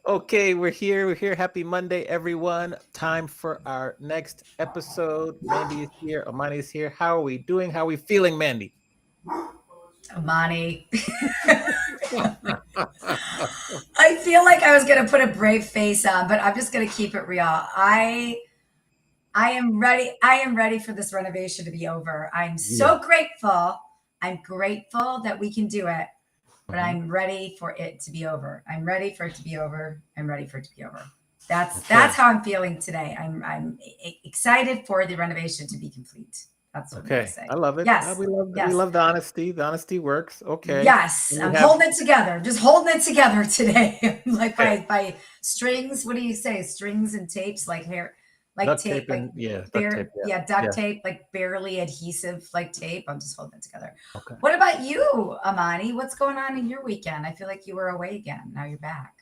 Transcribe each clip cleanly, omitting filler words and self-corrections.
Okay, we're here. We're here. Happy Monday, everyone. Time for our next episode. Mandy is here. Amani is here. How are we doing? How are we feeling, Mandy? Amani. I feel like I was going to put a brave face on, but I'm just going to keep it real. I am ready. I am ready for this renovation to be over. I'm so grateful. I'm grateful that we can do it, but I'm ready for it to be over. I'm ready for it to be over. I'm ready for it to be over. That's how I'm feeling today. I'm excited for the renovation to be complete. That's what I'm gonna say. I love it. Yes. We love the honesty. The honesty works. Okay. Yes. I'm holding it together. Just holding it together today. Like by strings. What do you say? Strings and tapes, like hair, like duct tape, tape like duct tape, like barely adhesive, like tape. I'm just holding it together. Okay. What about you, Amani? What's going on in your weekend? I feel like you were away again. Now you're back.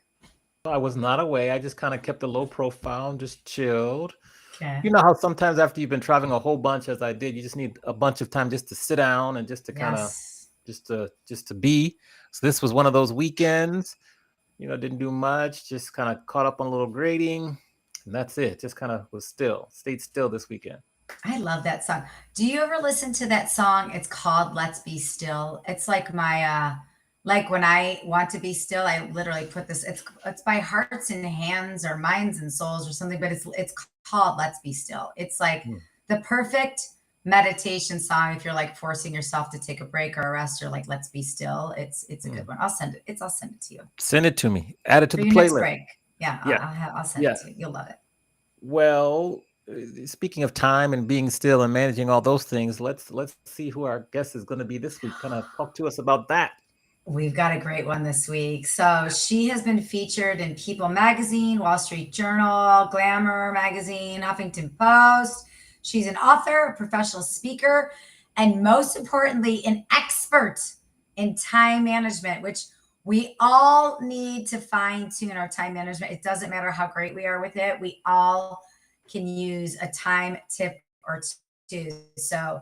I was not away. I just kind of kept a low profile and just chilled. Okay. You know how sometimes after you've been traveling a whole bunch, as I did, you just need a bunch of time just to sit down and just to kind of just to be. So this was one of those weekends. You know, didn't do much. Just kind of caught up on a little grading, and that's it. Just kind of stayed still this weekend. I love that song. Do you ever listen to that song? It's called Let's Be Still. It's like my like when I want to be still, I literally put this, it's by Hearts and Hands or Minds and Souls or something, but it's called Let's Be Still. It's like the perfect meditation song if you're like forcing yourself to take a break or a rest, or like let's be still. It's a good one. I'll send it to you. Send it to me. Add it to For the your next playlist. break. Yeah. I'll send it to you. You'll love it. Well, speaking of time and being still and managing all those things, let's see who our guest is going to be this week. Kind of talk to us about that. We've got a great one this week. So she has been featured in People Magazine, Wall Street Journal, Glamour Magazine, Huffington Post. She's an author, a professional speaker, and most importantly, an expert in time management, which we all need to fine tune our time management. It doesn't matter how great we are with it. We all can use a time tip or two. So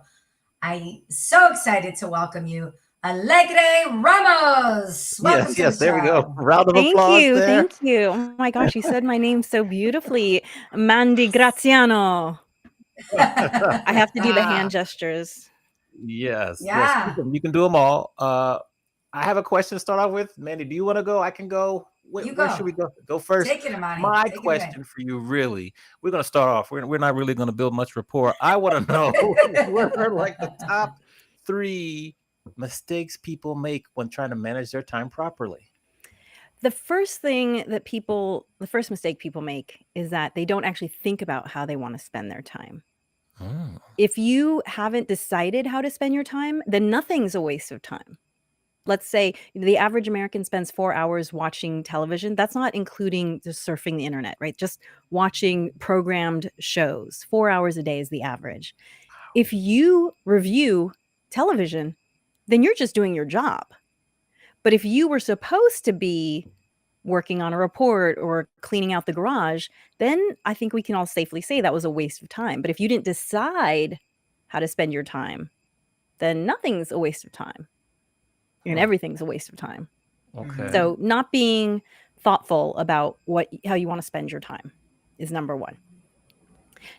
I'm so excited to welcome you, Alegre Ramos. Welcome yes, there we go. Round of applause there. Thank you. Oh my gosh, you said my name so beautifully. Mandy Graziano. I have to do the hand gestures. Yes. You can do them all. I have a question to start off with. Mandy, do you want to go? I can go. Where should we go? Go first. Take it, Amani. My question for you, really, we're going to start off. We're not really going to build much rapport. I want to know what are like the top 3 mistakes people make when trying to manage their time properly. The first mistake people make is that they don't actually think about how they want to spend their time. If you haven't decided how to spend your time, then nothing's a waste of time. let's say the average American spends 4 hours watching television. That's not including just surfing the internet, right? Just watching programmed shows. 4 hours a day is the average. If you review television, then you're just doing your job. But if you were supposed to be working on a report or cleaning out the garage, then I think we can all safely say that was a waste of time. But if you didn't decide how to spend your time, then nothing's a waste of time. And everything's a waste of time. Okay. So not being thoughtful about how you want to spend your time is number one.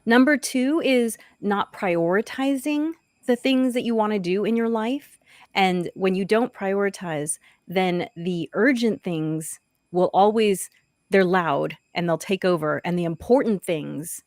Number two is not prioritizing the things that you want to do in your life. And when you don't prioritize, then the urgent things will always, they're loud and they'll take over. And the important things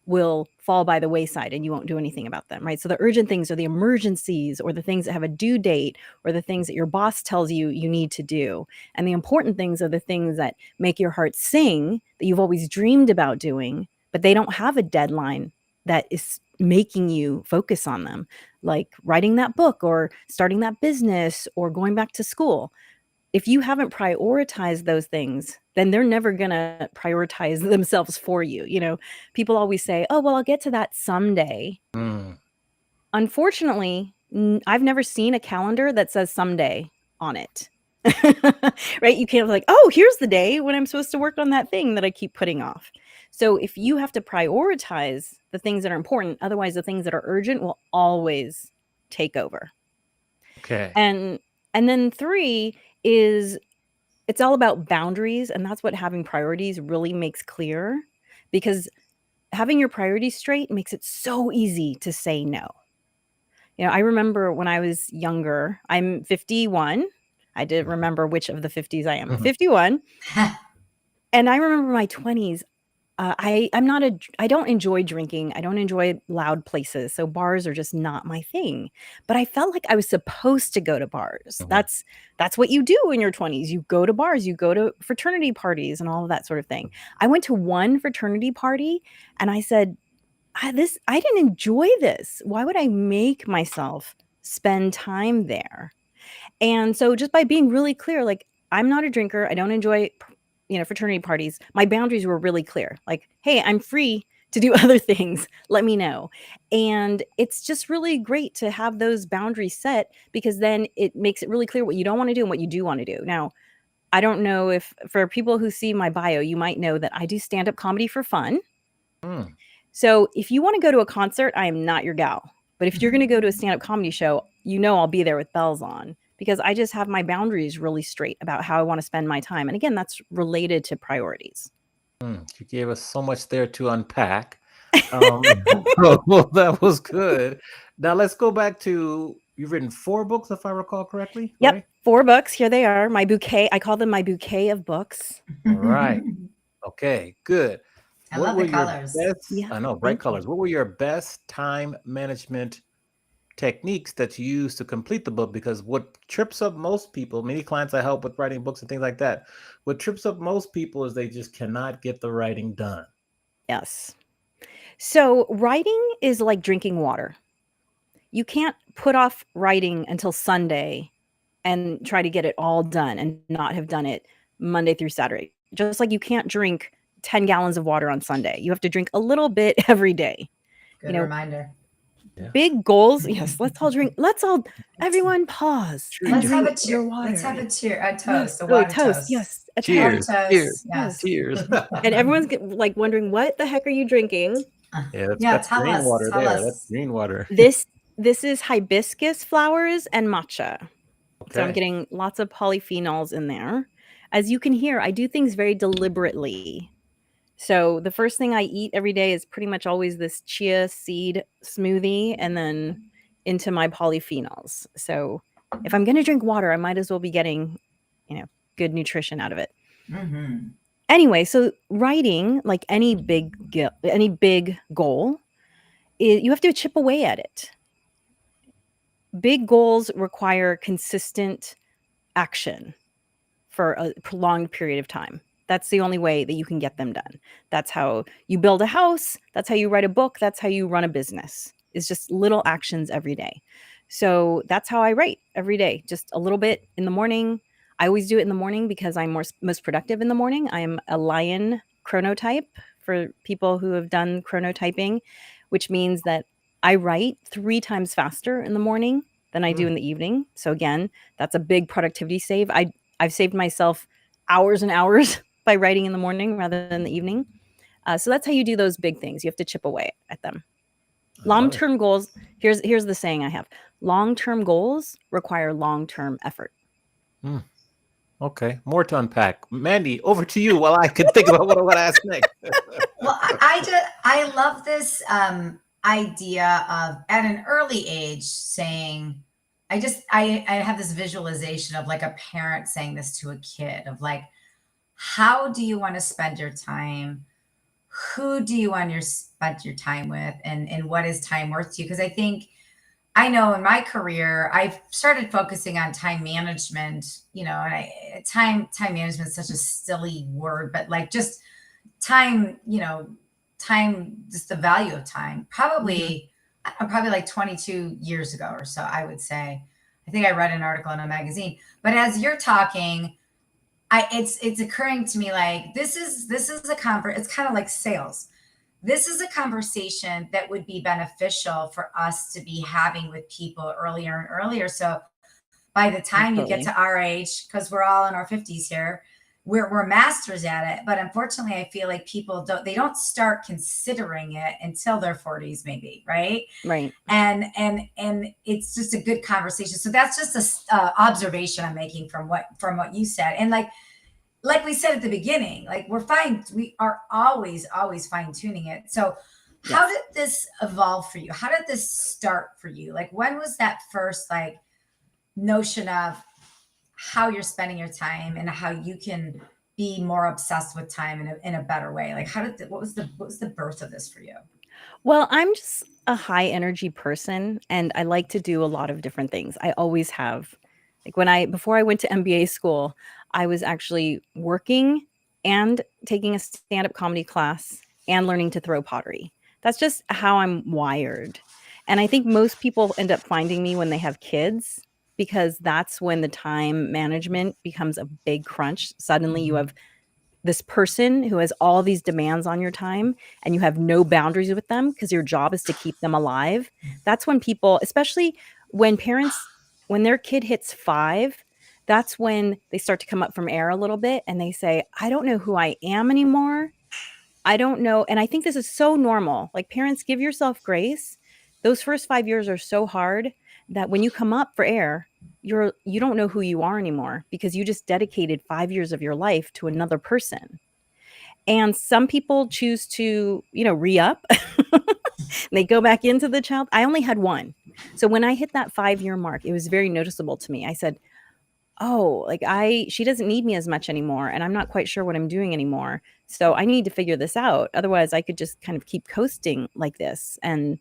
will fall by the wayside and you won't do anything about them, right? So the urgent things are the emergencies or the things that have a due date or the things that your boss tells you you need to do. And the important things are the things that make your heart sing, that you've always dreamed about doing, but they don't have a deadline that is making you focus on them, like writing that book or starting that business or going back to school. If you haven't prioritized those things, then they're never going to prioritize themselves for you. You know, people always say, oh, well, I'll get to that someday. Unfortunately, I've never seen a calendar that says someday on it. Right? You can't be like, oh, here's the day when I'm supposed to work on that thing that I keep putting off. So if you have to prioritize the things that are important, otherwise the things that are urgent will always take over. Okay. And then three is it's all about boundaries. And that's what having priorities really makes clear, because having your priorities straight makes it so easy to say no. You know, I remember when I was younger, I'm 51. I didn't remember which of the 50s I am. 51. And I remember my 20s. I don't enjoy drinking. I don't enjoy loud places. So bars are just not my thing. But I felt like I was supposed to go to bars. That's what you do in your 20s. You go to bars, you go to fraternity parties and all of that sort of thing. I went to one fraternity party and I said, I didn't enjoy this. Why would I make myself spend time there? And so just by being really clear, like, I'm not a drinker. I don't enjoy fraternity parties. My boundaries were really clear. Like, hey, I'm free to do other things. Let me know. And it's just really great to have those boundaries set, because then it makes it really clear what you don't want to do and what you do want to do. Now, I don't know if for people who see my bio, you might know that I do stand-up comedy for fun. So if you want to go to a concert, I am not your gal. But if you're going to go to a stand-up comedy show, I'll be there with bells on, because I just have my boundaries really straight about how I want to spend my time. And again, that's related to priorities. You gave us so much there to unpack. Well, that was good. Now let's go back to, you've written 4 books, if I recall correctly. Yep. Right? 4 books. Here they are. My bouquet. I call them my bouquet of books. All right. Okay, good. I love the colors. I know, bright colors. What were your best time management techniques that you use to complete the book? Because what trips up most people, many clients I help with writing books and things like that, what trips up most people is they just cannot get the writing done. Yes. So writing is like drinking water. You can't put off writing until Sunday and try to get it all done and not have done it Monday through Saturday. Just like you can't drink 10 gallons of water on Sunday. You have to drink a little bit every day. Good reminder. Big goals. Yes, let's all drink. Everyone pause. Let's have a cheer. Let's have a toast. Yes. A water toast. Yes. A Cheers. toast. Cheers. Yes. Cheers. And everyone's like wondering, what the heck are you drinking? That's green water there. That's green water. This is hibiscus flowers and matcha. Okay. So I'm getting lots of polyphenols in there. As you can hear, I do things very deliberately. So the first thing I eat every day is pretty much always this chia seed smoothie, and then into my polyphenols. So if I'm going to drink water, I might as well be getting, good nutrition out of it. Anyway, so writing, like any big goal, you have to chip away at it. Big goals require consistent action for a prolonged period of time. That's the only way that you can get them done. That's how you build a house. That's how you write a book. That's how you run a business. It's just little actions every day. So that's how I write every day, just a little bit in the morning. I always do it in the morning because I'm most productive in the morning. I am a lion chronotype for people who have done chronotyping, which means that I write 3 times faster in the morning than I do in the evening. So again, that's a big productivity save. I've saved myself hours and hours by writing in the morning rather than the evening. So that's how you do those big things. You have to chip away at them. Long-term goals, here's the saying I have. Long-term goals require long-term effort. Okay, more to unpack. Mandy, over to you while I can think about what I want to ask next. Well, I love this idea of at an early age saying, I have this visualization of like a parent saying this to a kid of like, how do you want to spend your time? Who do you want to spend your time with? And what is time worth to you? Because I know in my career, I've started focusing on time management, and time management is such a silly word, but like just time, time, just the value of time, probably like 22 years ago or so, I would say. I think I read an article in a magazine, but as you're talking, it's occurring to me like this is a conference. It's kind of like sales. This is a conversation that would be beneficial for us to be having with people earlier and earlier. So by the time you get to our age, because we're all in our 50s here, we're masters at it. But unfortunately, I feel like people don't start considering it until their 40s, maybe, right? Right. And it's just a good conversation. So that's just a observation I'm making from what you said. And like we said at the beginning, like we are always fine tuning it. So how did this evolve for you? How did this start for you? Like when was that first like notion of how you're spending your time and how you can be more obsessed with time in a better way? Like what was the birth of this for you? Well, I'm just a high energy person and I like to do a lot of different things. I always have. Like before I went to MBA school, I was actually working and taking a stand-up comedy class and learning to throw pottery. That's just how I'm wired. And I think most people end up finding me when they have kids because that's when the time management becomes a big crunch. Suddenly you have this person who has all these demands on your time and you have no boundaries with them because your job is to keep them alive. That's when people, especially when their kid hits 5, that's when they start to come up from air a little bit and they say, I don't know who I am anymore. I don't know. And I think this is so normal. Like parents, give yourself grace. Those first 5 years are so hard that when you come up for air, you don't know who you are anymore because you just dedicated 5 years of your life to another person. And some people choose to, re-up. They go back into the child. I only had one. So when I hit that 5-year mark, it was very noticeable to me. I said, oh, like she doesn't need me as much anymore. And I'm not quite sure what I'm doing anymore. So I need to figure this out. Otherwise I could just kind of keep coasting like this. And,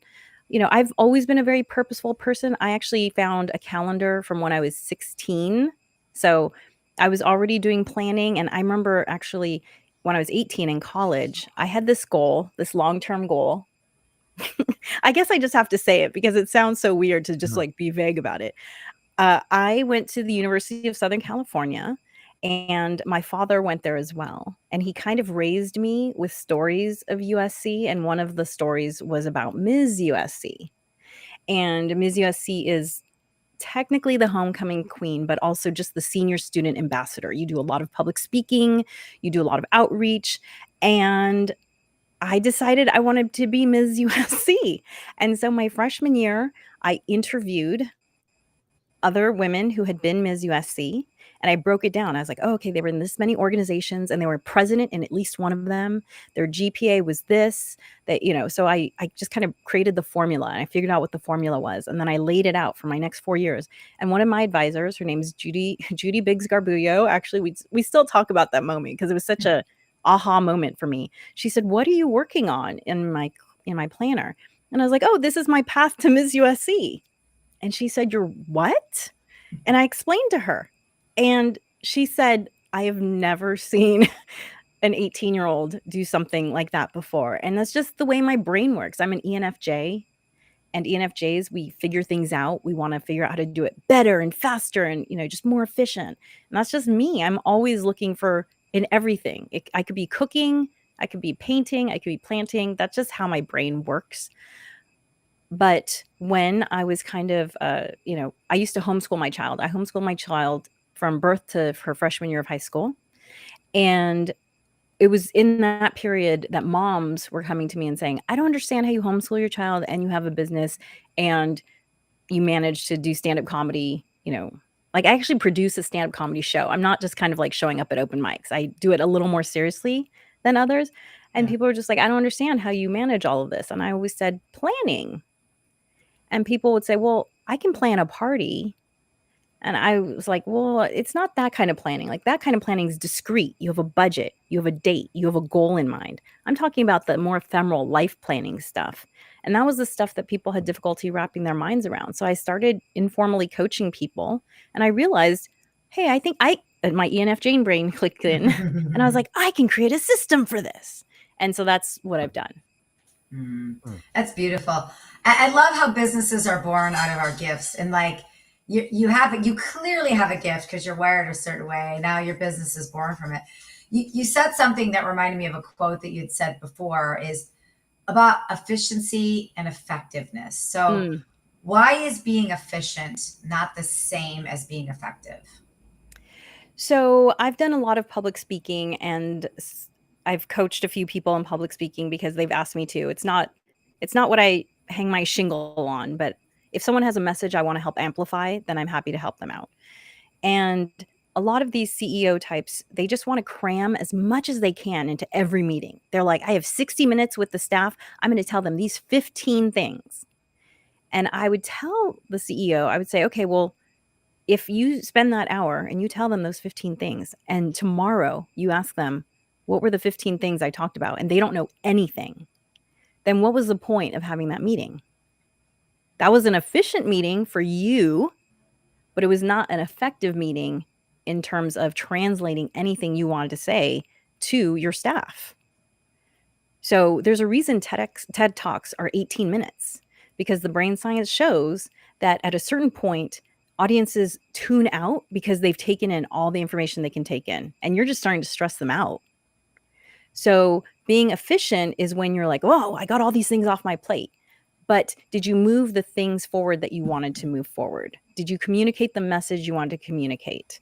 I've always been a very purposeful person. I actually found a calendar from when I was 16. So I was already doing planning. And I remember actually when I was 18 in college, I had this goal, this long-term goal. I guess I just have to say it because it sounds so weird to just like be vague about it. I went to the University of Southern California and my father went there as well. And he kind of raised me with stories of USC. And one of the stories was about Ms. USC. And Ms. USC is technically the homecoming queen, but also just the senior student ambassador. You do a lot of public speaking, you do a lot of outreach. And I decided I wanted to be Ms. USC. And so my freshman year, I interviewed other women who had been Ms. USC. And I broke it down. I was like, oh, okay, they were in this many organizations and they were president in at least one of them. Their GPA was this, so I just kind of created the formula and I figured out what the formula was. And then I laid it out for my next 4 years. And one of my advisors, her name is Judy Biggs Garbullo. Actually, we still talk about that moment because it was such a aha moment for me. She said, what are you working on in my planner? And I was like, oh, this is my path to Ms. USC. And she said, you're what? And I explained to her. And she said, I have never seen an 18-year-old do something like that before. And that's just the way my brain works. I'm an ENFJ. and ENFJs, we figure things out. We want to figure out how to do it better and faster and, just more efficient. And that's just me. I'm always looking for in everything. I could be cooking, I could be painting, I could be planting. That's just how my brain works. But when I was kind of, I used to homeschool my child. I homeschooled my child from birth to her freshman year of high school. And it was in that period that moms were coming to me and saying, I don't understand how you homeschool your child and you have a business and you manage to do stand-up comedy, like I actually produce a stand-up comedy show. I'm not just kind of like showing up at open mics. I do it a little more seriously than others. And people were just like, I don't understand how you manage all of this. And I always said, planning. And people would say, well, I can plan a party. And I was like, well, it's not that kind of planning. Like that kind of planning is discrete. You have a budget, you have a date, you have a goal in mind. I'm talking about the more ephemeral life planning stuff. And that was the stuff that people had difficulty wrapping their minds around. So I started informally coaching people and I realized, hey, I think my ENFJ brain clicked in and I was like, I can create a system for this. And so that's what I've done. That's beautiful. I love how businesses are born out of our gifts, and like you clearly have a gift because you're wired a certain way. Now your business is born from it. You said something that reminded me of a quote that you'd said before is about efficiency and effectiveness. So why is being efficient not the same as being effective? So I've done a lot of public speaking and I've coached a few people in public speaking because they've asked me to. It's not what I hang my shingle on, but if someone has a message I want to help amplify, then I'm happy to help them out. And a lot of these CEO types, they just want to cram as much as they can into every meeting. They're like, I have 60 minutes with the staff. I'm going to tell them these 15 things. And I would tell the CEO, I would say, okay, well, if you spend that hour and you tell them those 15 things, and tomorrow you ask them, what were the 15 things I talked about? And they don't know anything. Then what was the point of having that meeting? That was an efficient meeting for you, but it was not an effective meeting in terms of translating anything you wanted to say to your staff. So there's a reason TED Talks are 18 minutes, because the brain science shows that at a certain point, audiences tune out because they've taken in all the information they can take in, and you're just starting to stress them out. So being efficient is when you're like, oh, I got all these things off my plate. But did you move the things forward that you wanted to move forward? Did you communicate the message you wanted to communicate?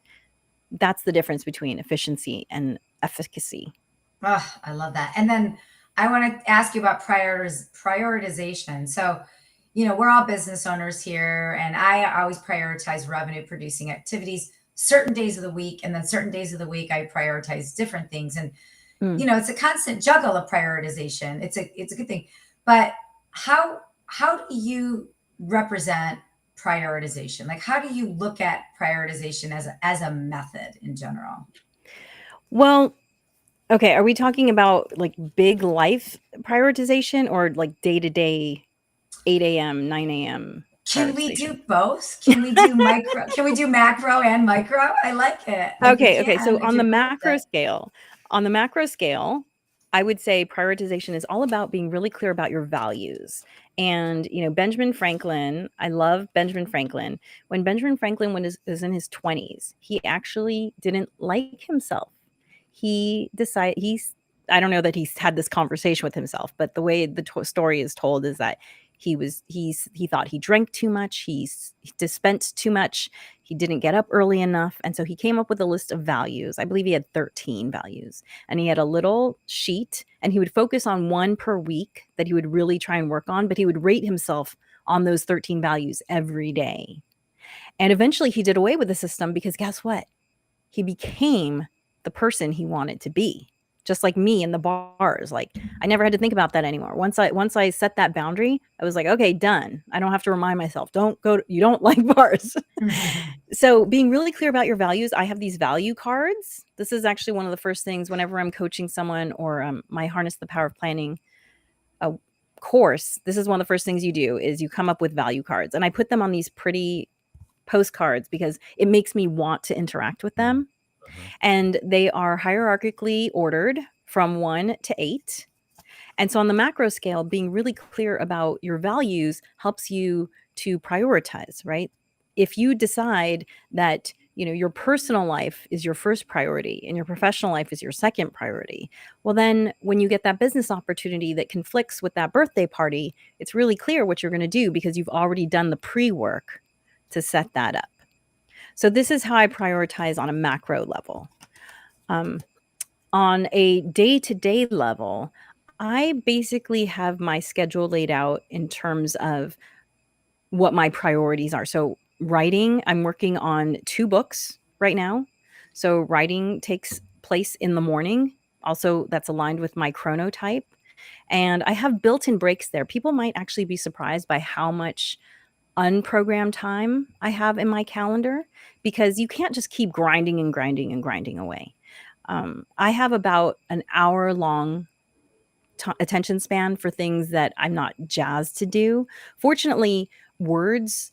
That's the difference between efficiency and efficacy. Oh, I love that. And then I want to ask you about prioritization. So, we're all business owners here, and I always prioritize revenue producing activities certain days of the week. And then certain days of the week, I prioritize different things. And, it's a constant juggle of prioritization. It's a good thing. But how do you represent prioritization? Like, how do you look at prioritization as a method in general? Well, okay. Are we talking about like big life prioritization or like day-to-day 8 a.m., 9 a.m.? Can we do both? Can we do micro? Can we do macro and micro? I like it. Okay. So on the macro scale, I would say prioritization is all about being really clear about your values. And, Benjamin Franklin, I love Benjamin Franklin. When Benjamin Franklin was in his 20s, he actually didn't like himself. He decided I don't know that he's had this conversation with himself, but the way the story is told is that he thought he drank too much, he dispensed too much, he didn't get up early enough, and so he came up with a list of values. I believe he had 13 values, and he had a little sheet, and he would focus on one per week that he would really try and work on, but he would rate himself on those 13 values every day. And eventually he did away with the system because guess what? He became the person he wanted to be. Just like me in the bars. Like I never had to think about that anymore. Once I set that boundary, I was like, okay, done. I don't have to remind myself, you don't like bars. So being really clear about your values, I have these value cards. This is actually one of the first things whenever I'm coaching someone or my Harness the Power of Planning course, this is one of the first things you do is you come up with value cards. And I put them on these pretty postcards because it makes me want to interact with them. And they are hierarchically ordered from 1 to 8. And so on the macro scale, being really clear about your values helps you to prioritize, right? If you decide that, your personal life is your first priority and your professional life is your second priority, well, then when you get that business opportunity that conflicts with that birthday party, it's really clear what you're going to do because you've already done the pre-work to set that up. So this is how I prioritize on a macro level. On a day-to-day level, I basically have my schedule laid out in terms of what my priorities are. So writing, I'm working on 2 books right now. So writing takes place in the morning. Also, that's aligned with my chronotype. And I have built-in breaks there. People might actually be surprised by how much unprogrammed time I have in my calendar because you can't just keep grinding and grinding and grinding away. I have about an hour-long attention span for things that I'm not jazzed to do. Fortunately,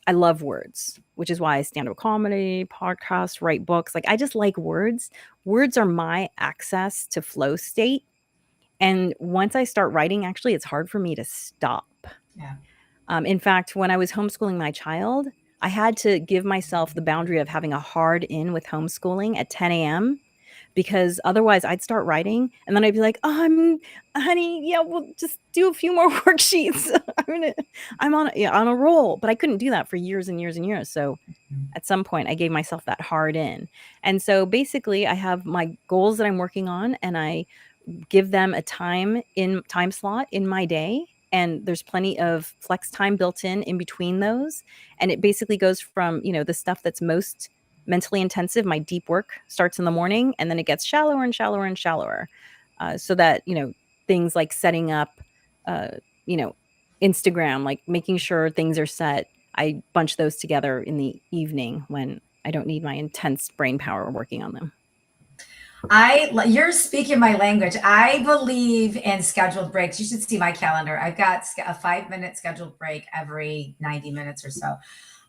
I love words, which is why I stand-up comedy, podcasts, write books. Like, I just like words. Words are my access to flow state. And once I start writing, actually, it's hard for me to stop. Yeah. In fact, when I was homeschooling my child, I had to give myself the boundary of having a hard in with homeschooling at 10 a.m. because otherwise I'd start writing and then I'd be like, honey, yeah, we'll just do a few more worksheets. I'm on a roll, but I couldn't do that for years and years and years. So at some point I gave myself that hard in. And so basically I have my goals that I'm working on and I give them a time slot in my day. And there's plenty of flex time built in between those. And it basically goes from, the stuff that's most mentally intensive. My deep work starts in the morning and then it gets shallower and shallower and shallower. So that, things like setting up, Instagram, like making sure things are set. I bunch those together in the evening when I don't need my intense brain power working on them. You're speaking my language. I believe in scheduled breaks. You should see my calendar. I've got a 5-minute scheduled break every 90 minutes or so.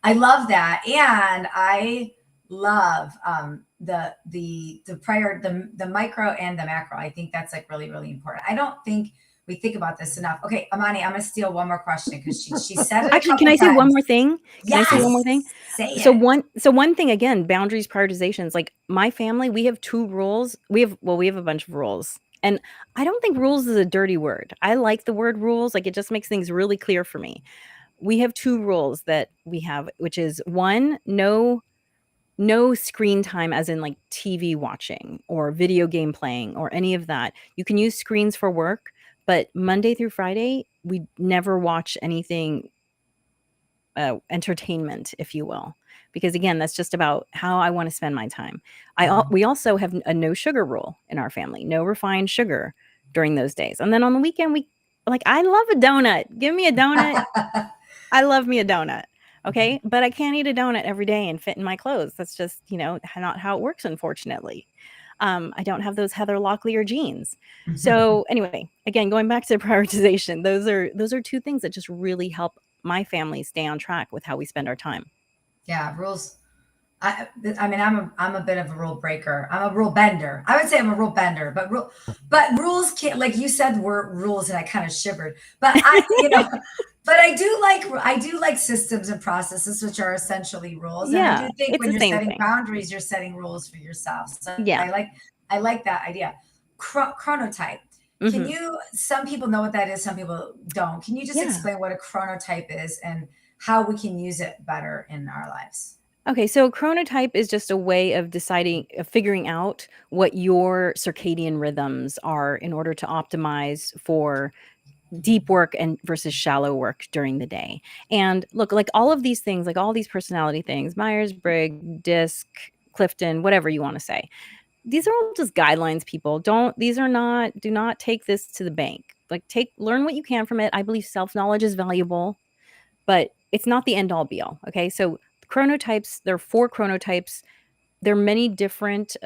I love that. And I love the micro and the macro. I think that's like really, really important. I don't think we think about this enough. Okay, Amani, I'm gonna steal one more question because she said it. Actually, can I say one more thing? Yes. Can I say one more thing? Say it. So one thing again, boundaries, prioritizations. Like my family, we have 2 rules. We have a bunch of rules. And I don't think rules is a dirty word. I like the word rules. Like it just makes things really clear for me. We have 2 rules that we have, which is 1, no screen time as in like TV watching or video game playing or any of that. You can use screens for work, but Monday through Friday, we never watch anything entertainment, if you will, because again, that's just about how I want to spend my time. We also have a no sugar rule in our family, no refined sugar during those days. And then on the weekend, I love a donut. Give me a donut. I love me a donut. Okay. But I can't eat a donut every day and fit in my clothes. That's just, not how it works, unfortunately. I don't have those Heather Locklear genes. So anyway, again, going back to prioritization, those are 2 things that just really help my family stay on track with how we spend our time. Yeah. Rules. I mean, I'm a bit of a rule breaker. I'm a rule bender. I would say I'm a rule bender, but rules can't, like you said, were rules and I kind of shivered, but but I do like systems and processes, which are essentially rules. Yeah, and I do think when you're setting boundaries, you're setting rules for yourself. So yeah. I like that idea. Chronotype. Can you, some people know what that is, some people don't. Can you just explain what a chronotype is and how we can use it better in our lives? Okay, so chronotype is just a way of figuring out what your circadian rhythms are in order to optimize for deep work and versus shallow work during the day. And look, like all of these things, like all these personality things, Myers-Briggs, DISC, Clifton, whatever you want to say, these are all just guidelines, people. Do not take this to the bank. Like learn what you can from it. I believe self-knowledge is valuable, but it's not the end all be all. Okay. So chronotypes, there are 4 chronotypes. There are many different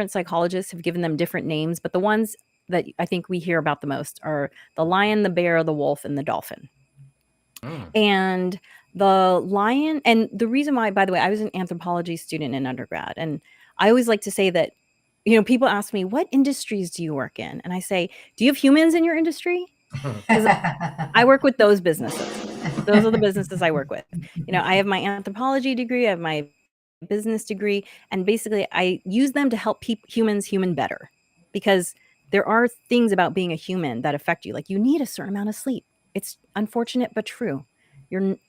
psychologists have given them different names, but the ones that I think we hear about the most are the lion, the bear, the wolf, and the dolphin. And the lion, and the reason why, by the way, I was an anthropology student in undergrad, and I always like to say that, people ask me, what industries do you work in? And I say, do you have humans in your industry? Because I work with those businesses. Those are the businesses I work with. I have my anthropology degree, I have my business degree, and basically I use them to help humans human better, because there are things about being a human that affect you. Like, you need a certain amount of sleep. It's unfortunate but true.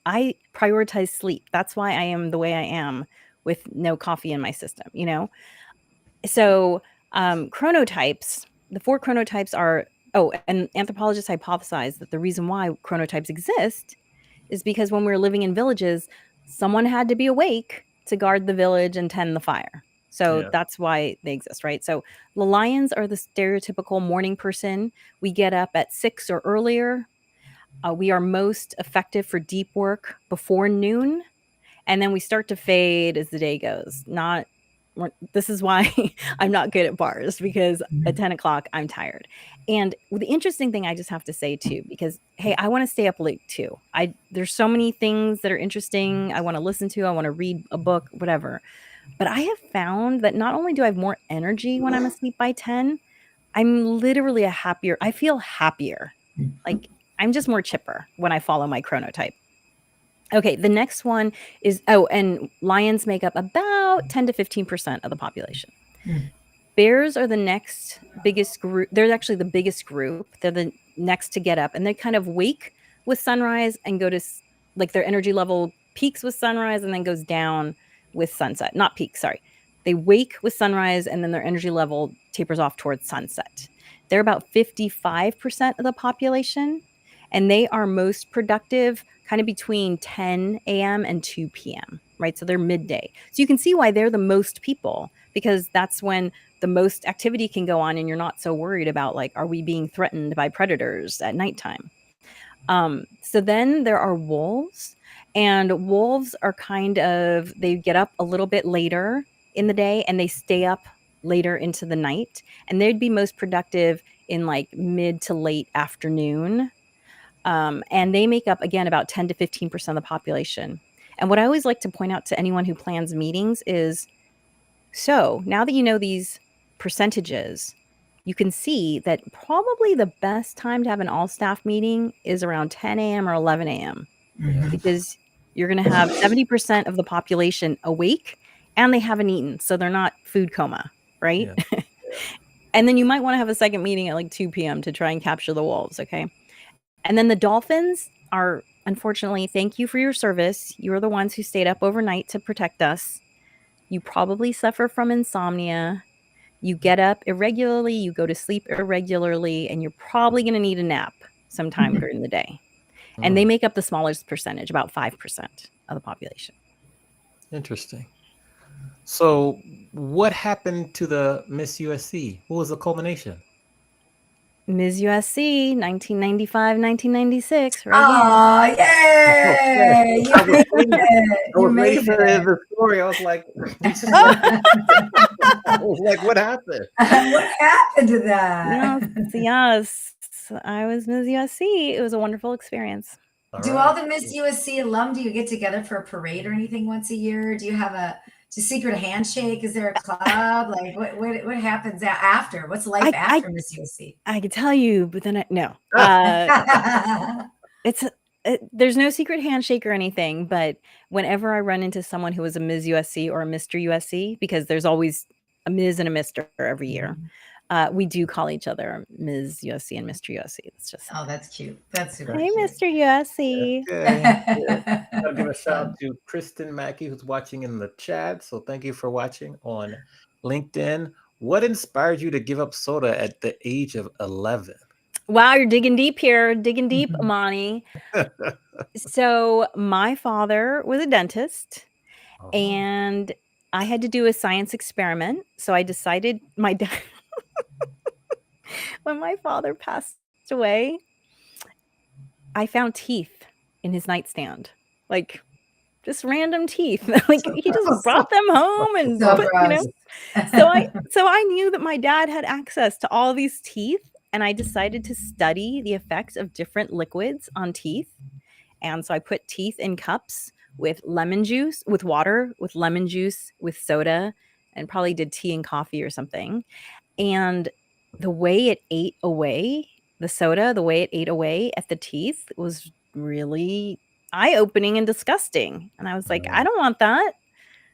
I prioritize sleep. That's why I am the way I am with no coffee in my system. So chronotypes, the 4 chronotypes are, and anthropologists hypothesize that the reason why chronotypes exist is because when we were living in villages, someone had to be awake to guard the village and tend the fire. So that's why they exist, right? So the lions are the stereotypical morning person. We get up at 6 or earlier. We are most effective for deep work before noon. And then we start to fade as the day goes. This is why I'm not good at bars, because at 10 o'clock, I'm tired. And the interesting thing I just have to say too, because, hey, I want to stay up late too. There's so many things that are interesting. I want to listen to, I want to read a book, whatever. But I have found that not only do I have more energy when I'm asleep by 10, I'm literally I feel happier. Like, I'm just more chipper when I follow my chronotype. Okay, the next one is, and lions make up about 10 to 15% of the population. Bears are the next biggest group. They're actually the biggest group. They're the next to get up, and they kind of wake with sunrise and go to, like, their energy level peaks with sunrise and then goes down with sunset. Not peaks, sorry. They wake with sunrise and then their energy level tapers off towards sunset. They're about 55% of the population, and they are most productive kind of between 10 a.m. and 2 p.m., right? So they're midday. So you can see why they're the most people, because that's when the most activity can go on and you're not so worried about, like, are we being threatened by predators at nighttime? So then there are wolves, and wolves are they get up a little bit later in the day and they stay up later into the night, and they'd be most productive in like mid to late afternoon. And they make up, again, about 10 to 15% of the population. And what I always like to point out to anyone who plans meetings is, so now that you know these percentages, you can see that probably the best time to have an all-staff meeting is around 10 a.m. or 11 a.m. Because you're going to have 70% of the population awake and they haven't eaten. So they're not food coma, right? Yeah. And then you might want to have a second meeting at like 2 p.m. to try and capture the wolves, okay? And then the dolphins are, unfortunately, thank you for your service. You're the ones who stayed up overnight to protect us. You probably suffer from insomnia. You get up irregularly, you go to sleep irregularly, and you're probably going to need a nap sometime during the day. And they make up the smallest percentage, about 5% of the population. Interesting. So what happened to the Miss USC? What was the culmination? Ms. USC, 1995, 1996, right? Oh, yay! You made it. I was ready for the story. I was like, what happened? What happened to that? Yes, I was Ms. USC. It was a wonderful experience. All the Miss USC alum, do you get together for a parade or anything once a year? Do you have a secret handshake? Is there a club? Like what happens after? What's life after Miss USC? I could tell you, but then no. There's no secret handshake or anything, but whenever I run into someone who is a Ms. USC or a Mr. USC, because there's always a Ms. and a Mr. every year, we do call each other Ms. USC and Mr. USC. It's just that's cute. That's super cute. Mr. USC. I'll give a shout out to Kristen Mackey, who's watching in the chat. So thank you for watching on LinkedIn. What inspired you to give up soda at the age of 11? Wow, you're digging deep here. Digging deep, Amani. So my father was a dentist, and I had to do a science experiment. So I decided my dad, when my father passed away, I found teeth in his nightstand, like just random teeth. Like he just brought them home and So I knew that my dad had access to all these teeth, and I decided to study the effects of different liquids on teeth. And so I put teeth in cups with lemon juice, with water, with lemon juice, with soda, and probably did tea and coffee or something. And the way it ate away the soda, the way it ate away at the teeth was really eye-opening and disgusting. And I was like, I don't want that.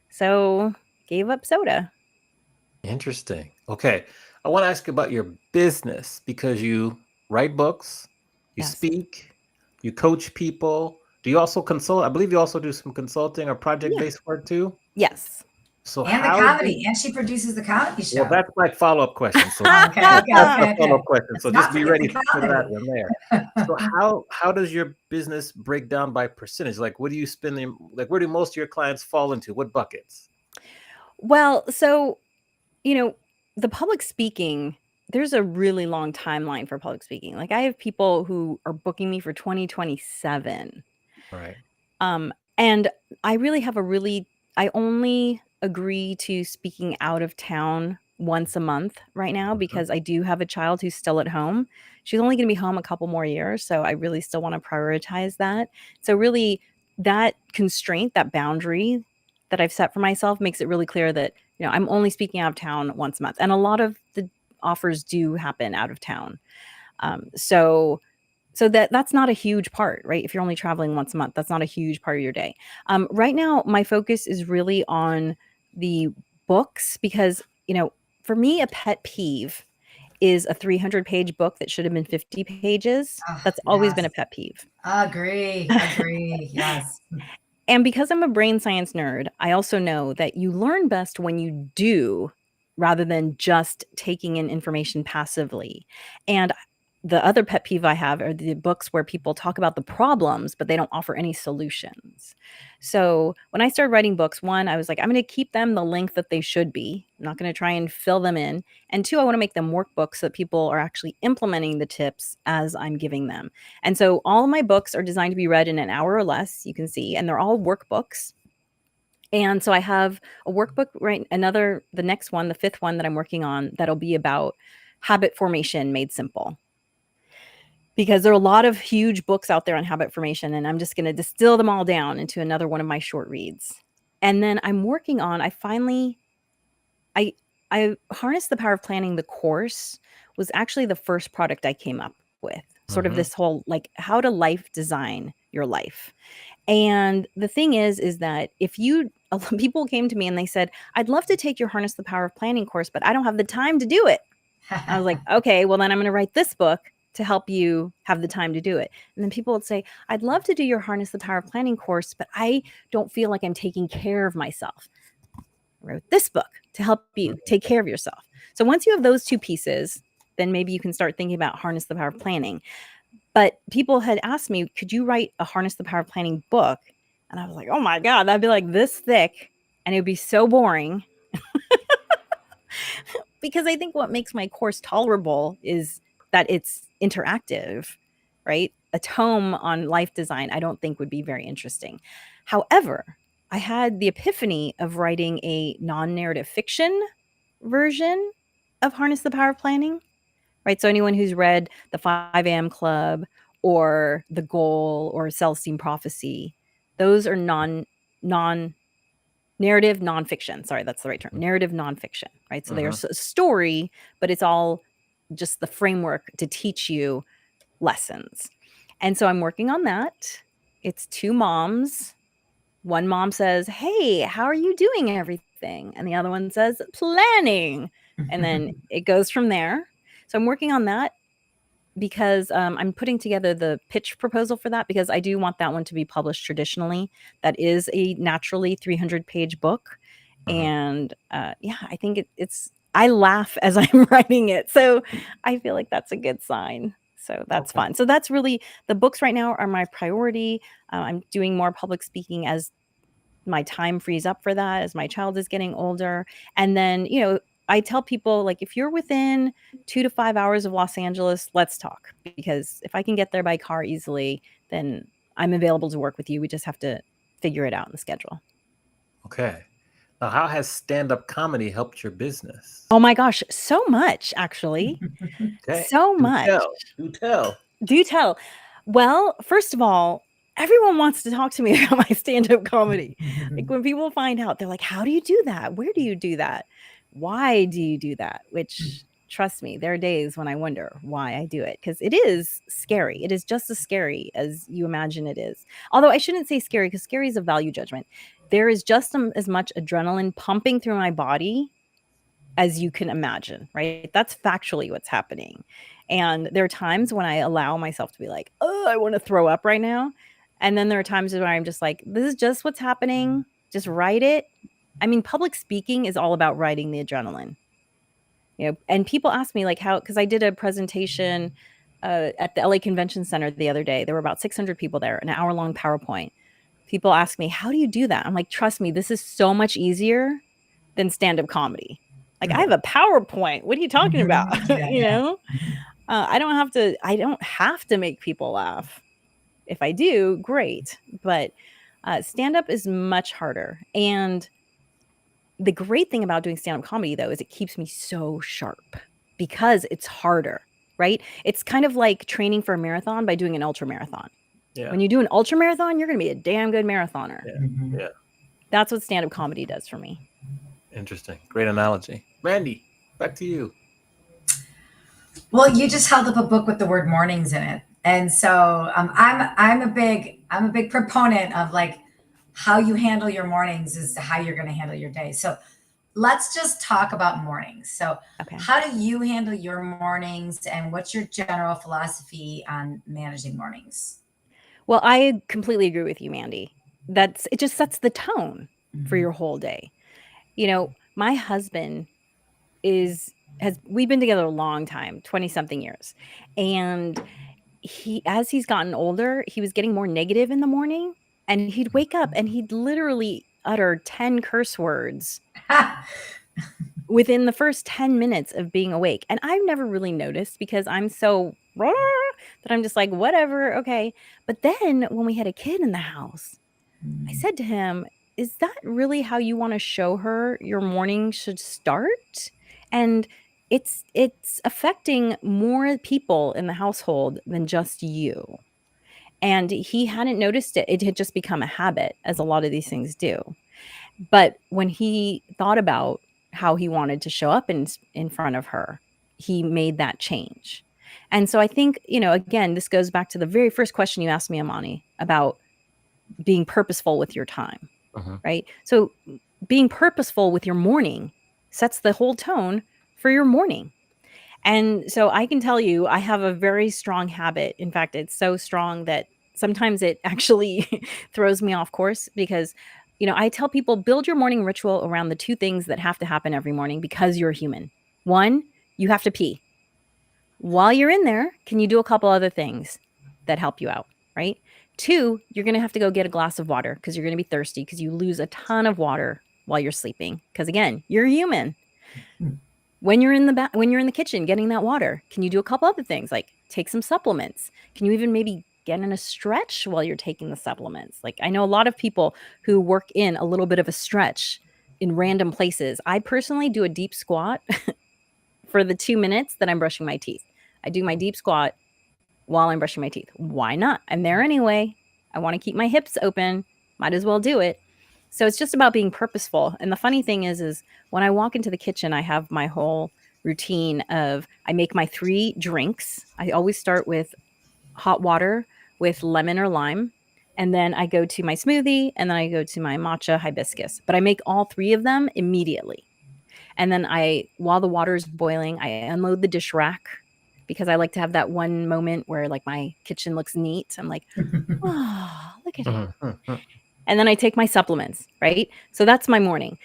So gave up soda. Interesting. Okay. I want to ask you about your business because you write books, you Yes. speak, you coach people. Do you also consult? I believe you also do some consulting or project-based work too. Yes. So And the how comedy, and she produces the comedy show. Well, that's my follow-up question. So Okay, that's my okay. follow-up question. So Let's just not be forget ready the for that comedy. one there. So how does your business break down by percentage? Like, what do you spend? Like, where do most of your clients fall into? What buckets? Well, so, the public speaking, there's a really long timeline for public speaking. Like I have people who are booking me for 2027. Right. And I really have I only agree to speaking out of town once a month right now because I do have a child who's still at home. She's only going to be home a couple more years, so I really still want to prioritize that. So really that constraint, that boundary that I've set for myself makes it really clear that, I'm only speaking out of town once a month. And a lot of the offers do happen out of town. So that's not a huge part, right? If you're only traveling once a month, that's not a huge part of your day. Right now, my focus is really on the books because, for me, a pet peeve is a 300-page book that should have been 50 pages. That's always been a pet peeve. Agree. Yes. And because I'm a brain science nerd, I also know that you learn best when you do rather than just taking in information passively. And the other pet peeve I have are the books where people talk about the problems, but they don't offer any solutions. So when I started writing books, one, I was like, I'm going to keep them the length that they should be. I'm not going to try and fill them in. And two, I want to make them workbooks so that people are actually implementing the tips as I'm giving them. And so all of my books are designed to be read in an hour or less, you can see, and they're all workbooks. And so I have a workbook, the next one, the fifth one that I'm working on, that'll be about habit formation made simple. Because there are a lot of huge books out there on habit formation, and I'm just going to distill them all down into another one of my short reads. And then I'm working on, I Harness the Power of Planning, the course was actually the first product I came up with. Sort of this whole, like, how to life design your life. And the thing is that people came to me and they said, I'd love to take your Harness the Power of Planning course, but I don't have the time to do it. I was like, okay, well then I'm going to write this book to help you have the time to do it. And then people would say, I'd love to do your Harness the Power of Planning course, but I don't feel like I'm taking care of myself. I wrote this book to help you take care of yourself. So once you have those two pieces, then maybe you can start thinking about Harness the Power of Planning. But people had asked me, could you write a Harness the Power of Planning book? And I was like, oh my God, that'd be like this thick and it would be so boring. Because I think what makes my course tolerable is that it's interactive, right? A tome on life design, I don't think would be very interesting. However, I had the epiphany of writing a non-narrative fiction version of Harness the Power of Planning, right? So anyone who's read the 5 a.m. Club or The Goal or Celestine Prophecy, those are non-narrative nonfiction. Sorry, that's the right term. Narrative nonfiction, right? So there's a story, but it's all just the framework to teach you lessons. And so I'm working on that. It's 2 moms. One mom says, hey, how are you doing everything? And the other one says, planning. And then it goes from there. So I'm working on that because I'm putting together the pitch proposal for that because I do want that one to be published traditionally. That is a naturally 300-page book. And I think I laugh as I'm writing it. So I feel like that's a good sign. So that's fun. So that's really, the books right now are my priority. I'm doing more public speaking as my time frees up for that, as my child is getting older. And then, I tell people, like, if you're within 2 to 5 hours of Los Angeles, let's talk. Because if I can get there by car easily, then I'm available to work with you. We just have to figure it out in the schedule. Okay. Now, how has stand-up comedy helped your business? Oh my gosh, so much, actually. Okay. So much. Do tell. Well, first of all, everyone wants to talk to me about my stand-up comedy. Like when people find out, they're like, how do you do that? Where do you do that? Why do you do that? Which trust me, there are days when I wonder why I do it, because it is scary. It is just as scary as you imagine it is. Although I shouldn't say scary, because scary is a value judgment. There is just as much adrenaline pumping through my body as you can imagine, right? That's factually what's happening. And there are times when I allow myself to be like, oh, I want to throw up right now. And then there are times where I'm just like, this is just what's happening. Just write it. I mean, public speaking is all about writing the adrenaline. And people ask me like how, because I did a presentation at the LA Convention Center the other day. There were about 600 people there, an hour-long PowerPoint. People ask me, how do you do that? I'm like, trust me, this is so much easier than stand-up comedy. Like, I have a PowerPoint. What are you talking about? I don't have to make people laugh. If I do, great. But stand-up is much harder. And the great thing about doing stand-up comedy, though, is it keeps me so sharp because it's harder, right? It's kind of like training for a marathon by doing an ultra marathon. Yeah. When you do an ultra marathon, you're going to be a damn good marathoner. Yeah. That's what stand-up comedy does for me. Interesting. Great analogy. Randy, back to you. Well, you just held up a book with the word mornings in it. And so I'm a big proponent of like, how you handle your mornings is how you're going to handle your day. So let's just talk about mornings. So How do you handle your mornings, and what's your general philosophy on managing mornings? Well, I completely agree with you, Mandy. It just sets the tone for your whole day. My husband we've been together a long time, 20 something years. And as he's gotten older, he was getting more negative in the morning. And he'd wake up and he'd literally utter 10 curse words within the first 10 minutes of being awake. And I've never really noticed because I'm so raw that I'm just like, whatever, okay. But then when we had a kid in the house, I said to him, is that really how you want to show her your morning should start? And it's affecting more people in the household than just you. And he hadn't noticed it. It had just become a habit, as a lot of these things do. But when he thought about how he wanted to show up in front of her, he made that change. And so I think, again, this goes back to the very first question you asked me, Amani, about being purposeful with your time, right? So being purposeful with your morning sets the whole tone for your morning. And so I can tell you, I have a very strong habit. In fact, it's so strong that sometimes it actually throws me off course because, I tell people, build your morning ritual around the two things that have to happen every morning because you're human. One, you have to pee. While you're in there, can you do a couple other things that help you out, right? Two, you're going to have to go get a glass of water because you're going to be thirsty because you lose a ton of water while you're sleeping. Because again, you're human. When you're in the kitchen getting that water, can you do a couple other things like take some supplements? Can you even maybe get in a stretch while you're taking the supplements? Like, I know a lot of people who work in a little bit of a stretch in random places. I personally do a deep squat for the 2 minutes that I'm brushing my teeth. I do my deep squat while I'm brushing my teeth. Why not? I'm there anyway. I want to keep my hips open. Might as well do it. So it's just about being purposeful. And the funny thing is when I walk into the kitchen, I have my whole routine of I make my 3 drinks. I always start with hot water with lemon or lime. And then I go to my smoothie, and then I go to my matcha hibiscus. But I make all 3 of them immediately. And then while the water is boiling, I unload the dish rack because I like to have that one moment where like my kitchen looks neat. I'm like, oh, look at it. And then I take my supplements, right? So that's my morning.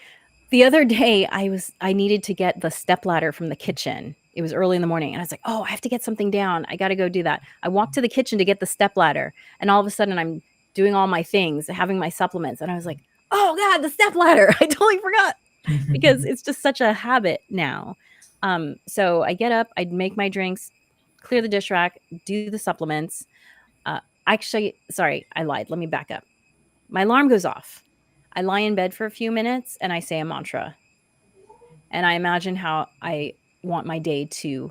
The other day I needed to get the stepladder from the kitchen. It was early in the morning and I was like, oh, I have to get something down. I got to go do that. I walked to the kitchen to get the stepladder, and all of a sudden I'm doing all my things, having my supplements. And I was like, oh God, the stepladder. I totally forgot because it's just such a habit now. So I get up, I'd make my drinks, clear the dish rack, do the supplements. Actually, sorry, I lied. Let me back up. My alarm goes off. I lie in bed for a few minutes and I say a mantra. And I imagine how I want my day to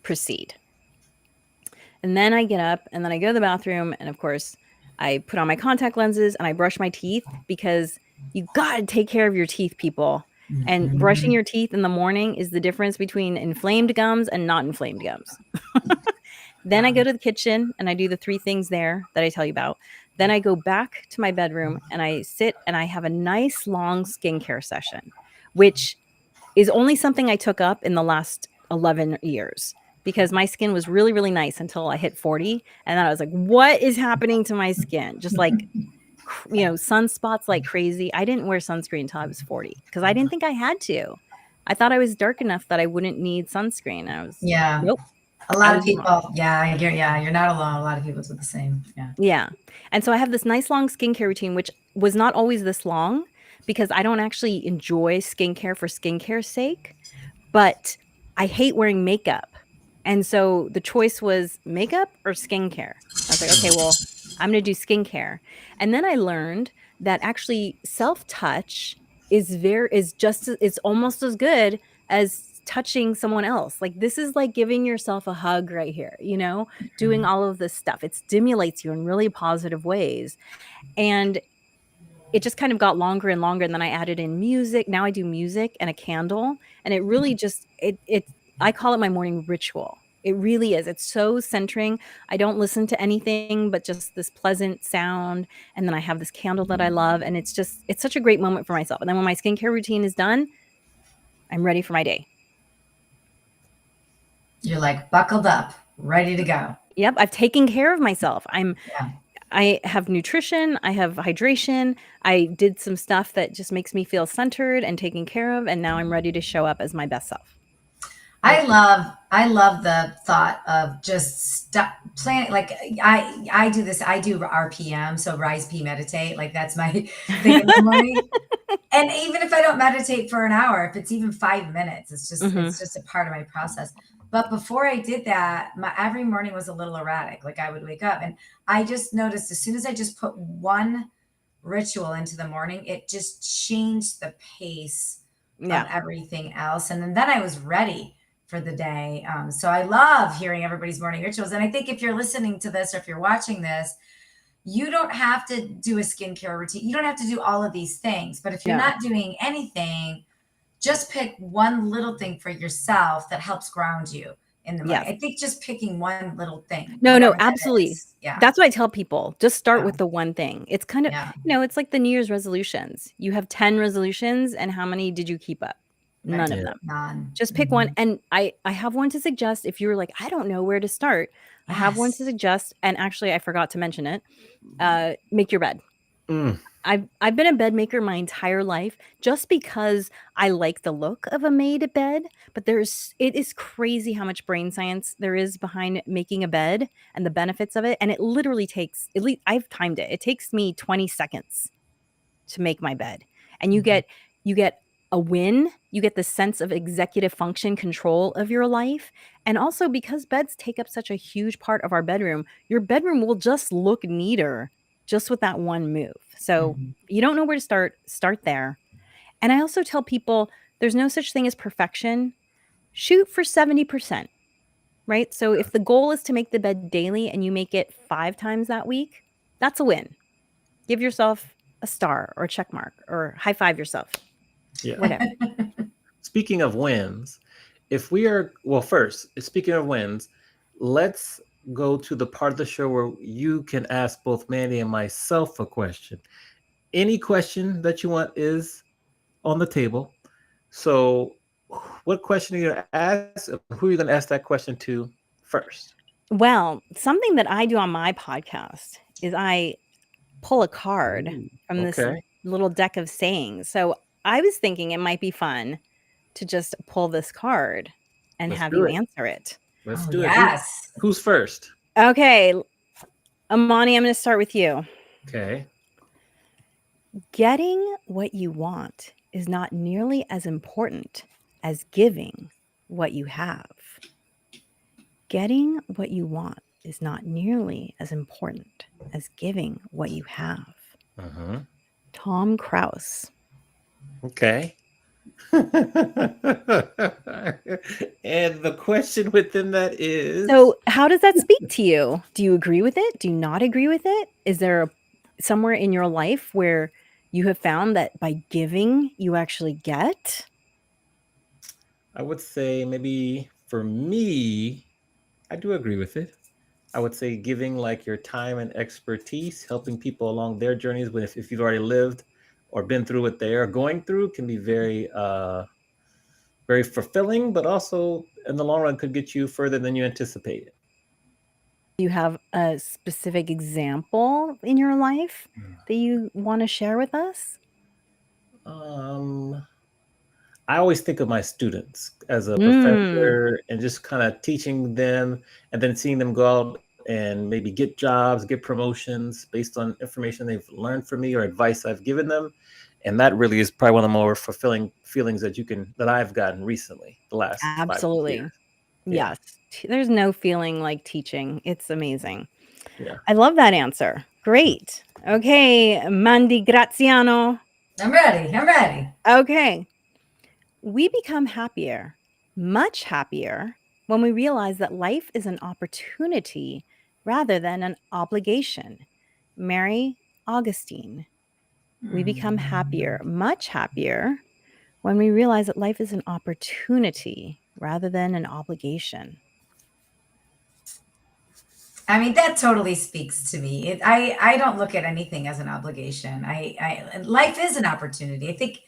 proceed. And then I get up and then I go to the bathroom. And of course, I put on my contact lenses and I brush my teeth because you got to take care of your teeth, people. And brushing your teeth in the morning is the difference between inflamed gums and not inflamed gums. Then I go to the kitchen and I do the 3 things there that I tell you about. Then I go back to my bedroom and I sit and I have a nice long skincare session, which is only something I took up in the last 11 years because my skin was really, really nice until I hit 40. And then I was like, what is happening to my skin? Just like, sunspots like crazy. I didn't wear sunscreen until I was 40 because I didn't think I had to. I thought I was dark enough that I wouldn't need sunscreen. I was, nope. A lot of people, you're not alone. A lot of people do the same. Yeah. And so I have this nice long skincare routine, which was not always this long because I don't actually enjoy skincare for skincare's sake, but I hate wearing makeup. And so the choice was makeup or skincare. I was like, okay, well, I'm going to do skincare. And then I learned that actually self-touch is almost as good as touching someone else. Like this is like giving yourself a hug right here, doing all of this stuff. It stimulates you in really positive ways. And it just kind of got longer and longer. And then I added in music. Now I do music and a candle. And it really just, I call it my morning ritual. It really is. It's so centering. I don't listen to anything but just this pleasant sound. And then I have this candle that I love. And it's such a great moment for myself. And then when my skincare routine is done, I'm ready for my day. You're like buckled up, ready to go. Yep. I've taken care of myself. I have nutrition. I have hydration. I did some stuff that just makes me feel centered and taken care of. And now I'm ready to show up as my best self. I love the thought of just planning. Like I do this. I do RPM, so rise, P, meditate. Like that's my thing in the morning. And even if I don't meditate for an hour, if it's even 5 minutes, it's just a part of my process. But before I did that, every morning was a little erratic. Like I would wake up and I just noticed as soon as I just put one ritual into the morning, it just changed the pace of everything else. And then I was ready for the day. So I love hearing everybody's morning rituals. And I think if you're listening to this or if you're watching this, you don't have to do a skincare routine. You don't have to do all of these things. But if you're not doing anything, just pick one little thing for yourself that helps ground you in the morning. I think just picking one little thing. No, absolutely. That's what I tell people. Just start with the one thing. It's kind of, it's like the New Year's resolutions. You have 10 resolutions and how many did you keep up? None of them. None. Just pick one. And I have one to suggest if you're like, I don't know where to start. I have one to suggest. And actually, I forgot to mention it. Make your bed. I've been a bed maker my entire life just because I like the look of a made bed, but it is crazy how much brain science there is behind making a bed and the benefits of it. And it literally takes, at least I've timed it. It takes me 20 seconds to make my bed. And you get a win. You get the sense of executive function control of your life. And also because beds take up such a huge part of our bedroom, your bedroom will just look neater just with that one move. So you don't know where to start there. And I also tell people there's no such thing as perfection. Shoot for 70%, right? So if the goal is to make the bed daily and you make it 5 times that week, that's a win. Give yourself a star or a check mark or high five yourself. Yeah. Whatever. Speaking of wins, speaking of wins, let's go to the part of the show where you can ask both Mandy and myself a question. Any question that you want is on the table. So what question are you going to ask? Who are you going to ask that question to first? Well, something that I do on my podcast is I pull a card from this little deck of sayings. So I was thinking it might be fun to just pull this card and have you answer it. Let's do it. Yes. Who's first? Okay. Amani, I'm going to start with you. Okay. Getting what you want is not nearly as important as giving what you have. Getting what you want is not nearly as important as giving what you have. Tom Krause. Okay. And the question within that is, so how does that speak to you? Do you agree with it? Do you not agree with it? Is there somewhere in your life where you have found that by giving, you actually get? I would say maybe for me, I do agree with it. I would say giving like your time and expertise, helping people along their journeys when if you've already lived or been through what they are going through can be very fulfilling, but also in the long run could get you further than you anticipated. Do you have a specific example in your life that you want to share with us? Um, I always think of my students as a Mm, professor and just kind of teaching them and then seeing them go out and maybe get jobs, get promotions based on information they've learned from me or advice I've given them. And that really is probably one of the more fulfilling feelings that I've gotten recently, the last 5 6 years. absolutely. Yeah. Yes. There's no feeling like teaching. It's amazing. Yeah. I love that answer. Great. Okay, Mandy Graziano. I'm ready. I'm ready. Okay. We become happier, much happier, when we realize that life is an opportunity rather than an obligation. Mary Augustine. We become happier, much happier, when we realize that life is an opportunity rather than an obligation. I mean, that totally speaks to me. I don't look at anything as an obligation. Life is an opportunity. I think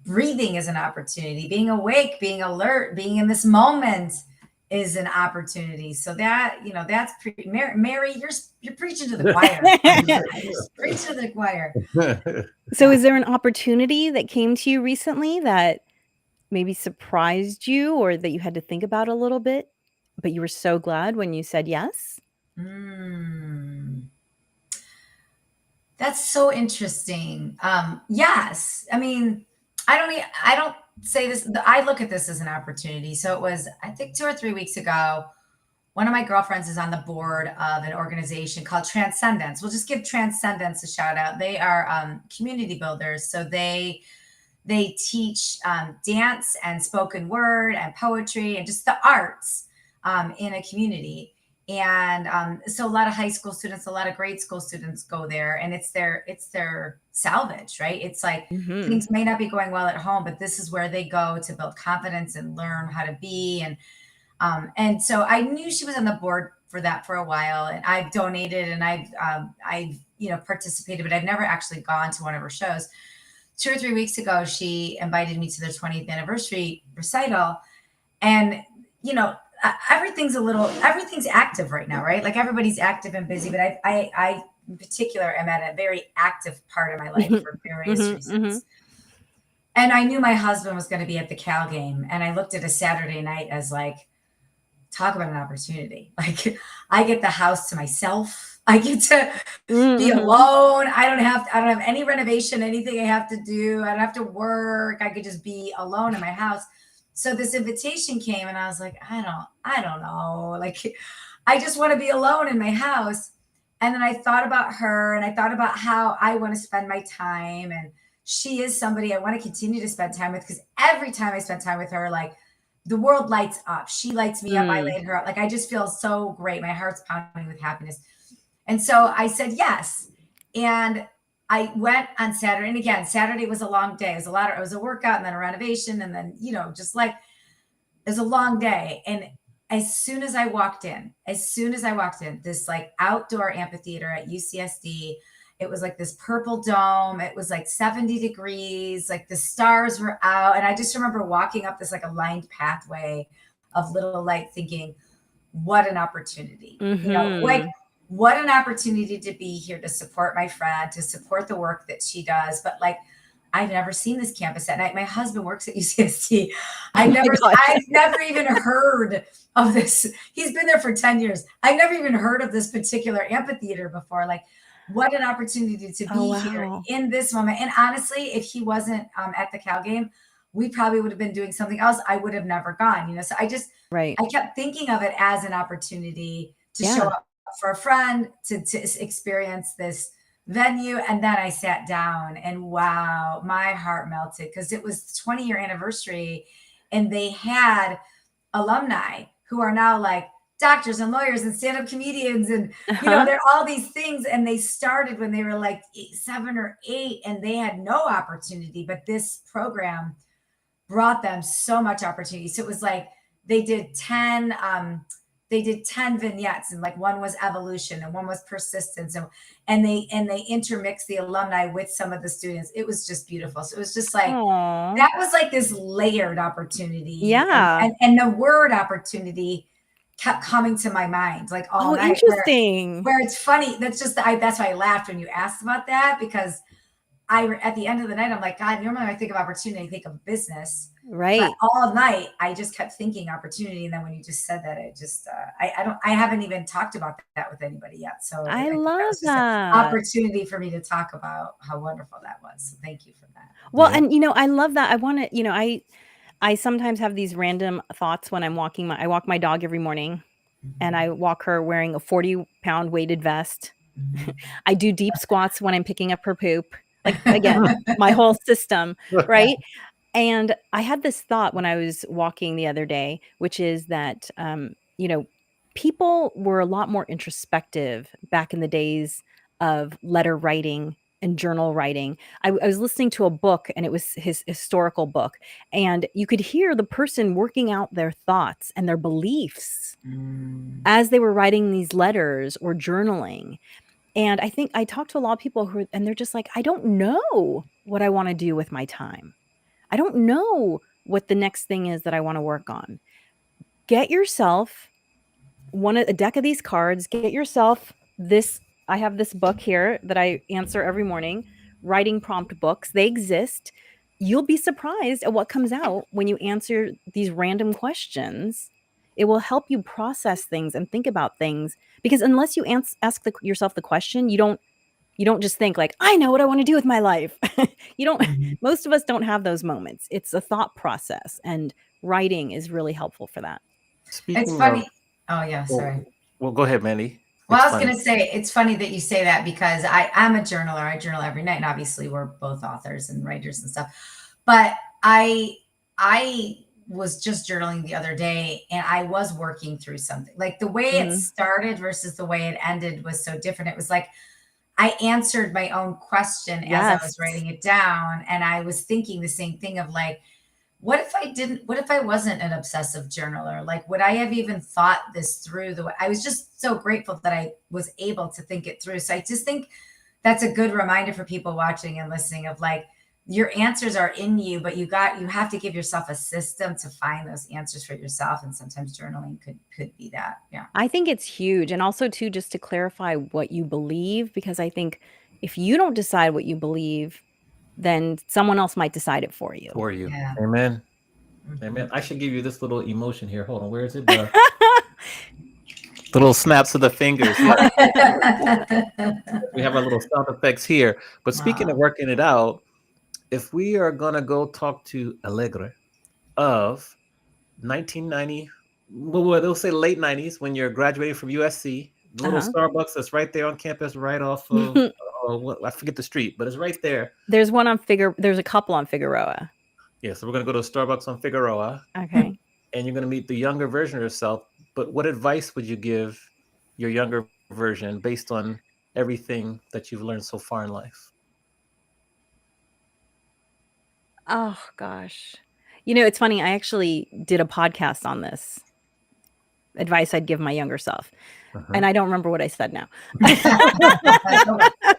breathing is an opportunity. Being awake, being alert, being in this moment is an opportunity. So that, that's Mary, you're preaching to the choir. Preaching to the choir. So, is there an opportunity that came to you recently that maybe surprised you or that you had to think about a little bit, but you were so glad when you said yes? Mm, that's so interesting. Yes. I mean, I don't say this. I look at this as an opportunity. So it was, I think 2 or 3 weeks ago, one of my girlfriends is on the board of an organization called Transcendence. We'll just give Transcendence a shout out. They are community builders. So they teach dance and spoken word and poetry and just the arts in a community. And so a lot of high school students, a lot of grade school students go there, and it's their salvage, right? It's like Mhm. things may not be going well at home, but this is where they go to build confidence and learn how to be. And so I knew she was on the board for that for a while, and I've donated and I've participated, but I've never actually gone to one of her shows. 2 or 3 weeks ago, she invited me to their 20th anniversary recital. And, everything's active right now, right? Like everybody's active and busy, but I in particular am at a very active part of my life for various Mhm, mhm. reasons. And I knew my husband was going to be at the Cal game. And I looked at a Saturday night as like, talk about an opportunity. Like I get the house to myself. I get to be Mhm. alone. I don't have any renovation, anything I have to do. I don't have to work. I could just be alone in my house. So this invitation came and I was like, I don't know. Like I just want to be alone in my house. And then I thought about her and I thought about how I want to spend my time. And she is somebody I want to continue to spend time with because every time I spend time with her, like the world lights up. She lights me up. I Mm. light her up. Like I just feel so great. My heart's pounding with happiness. And so I said yes. And I went on Saturday. And again, Saturday was a long day. It was a workout and then a renovation. And then, just like it was a long day. And as soon as I walked in, this like outdoor amphitheater at UCSD, it was like this purple dome. It was like 70 degrees, like the stars were out. And I just remember walking up this like aligned pathway of little light thinking, what an opportunity. Like Mhm. what an opportunity to be here to support my friend, to support the work that she does. But like, I've never seen this campus at night. My husband works at UCSD. Oh my gosh. I've never even heard of this. He's been there for 10 years. I've never even heard of this particular amphitheater before. Like, what an opportunity to Oh, be here wow. in this moment. And honestly, if he wasn't at the Cal game, we probably would have been doing something else. I would have never gone. So Right. I kept thinking of it as an opportunity to show Yeah. up for a friend, to experience this venue. And then I sat down and wow, my heart melted because it was the 20-year anniversary and they had alumni who are now like doctors and lawyers and stand-up comedians and they're all these things, and they started when they were like 7 or 8 and they had no opportunity, but this program brought them so much opportunity. So it was like they did 10 vignettes, and like one was evolution and one was persistence, and they intermixed the alumni with some of the students. It was just beautiful. So it was just like that was like this layered opportunity. Yeah. And the word opportunity kept coming to my mind like all night. Interesting. Where it's funny. That's why I laughed when you asked about that, because at the end of the night, I'm like, God, normally when I think of opportunity, I think of business. Right. But all night, I just kept thinking opportunity. And then when you just said that, it just, I haven't even talked about that with anybody yet. So I think love that was just that. an opportunity for me to talk about how wonderful that was. So thank you for that. Well, and I love that. I want to, I sometimes have these random thoughts when I'm I walk my dog every morning, and I walk her wearing a 40-pound weighted vest. I do deep squats when I'm picking up her poop. Like, again, my whole system, right? And I had this thought when I was walking the other day, which is that, people were a lot more introspective back in the days of letter writing and journal writing. I was listening to a book, and it was his historical book, and you could hear the person working out their thoughts and their beliefs as they were writing these letters or journaling. And I think I talked to a lot of people and they're just like, I don't know what I want to do with my time. I don't know what the next thing is that I want to work on. Get yourself a deck of these cards. Get yourself this. I have this book here that I answer every morning, writing prompt books. They exist. You'll be surprised at what comes out when you answer these random questions. It will help you process things and think about things, because unless you ask yourself the question, you don't just think like, I know what I want to do with my life. Most of us don't have those moments. It's a thought process, and writing is really helpful for that. It's funny. Oh yeah, sorry. Well, go ahead, Mandy. Well, I was going to say, it's funny that you say that, because I'm a journaler. I journal every night, and obviously we're both authors and writers and stuff. But I was just journaling the other day, and I was working through something. Like the way it started versus the way it ended was so different. It was like I answered my own question as I was writing it down, and I was thinking the same thing of like, what if I wasn't an obsessive journaler? Like, would I have even thought this through the way? I was just so grateful that I was able to think it through. So I just think that's a good reminder for people watching and listening of like, your answers are in you, but you have to give yourself a system to find those answers for yourself. And sometimes journaling could be that. Yeah. I think it's huge. And also too, just to clarify what you believe, because I think if you don't decide what you believe, then someone else might decide it for you. Yeah. Amen. Amen. I should give you this little emotion here. Hold on. Where is it? Little snaps of the fingers. We have our little sound effects here. But speaking of working it out, if we are going to go talk to Alegre of 1990, well, they'll say late 90s, when you're graduating from USC, the little Starbucks that's right there on campus, right off of, I forget the street, but it's right there. There's a couple on Figueroa. Yeah, so we're going to go to Starbucks on Figueroa. Okay. And you're going to meet the younger version of yourself. But what advice would you give your younger version based on everything that you've learned so far in life? Oh, gosh. It's funny. I actually did a podcast on this. Advice I'd give my younger self. And I don't remember what I said now. Go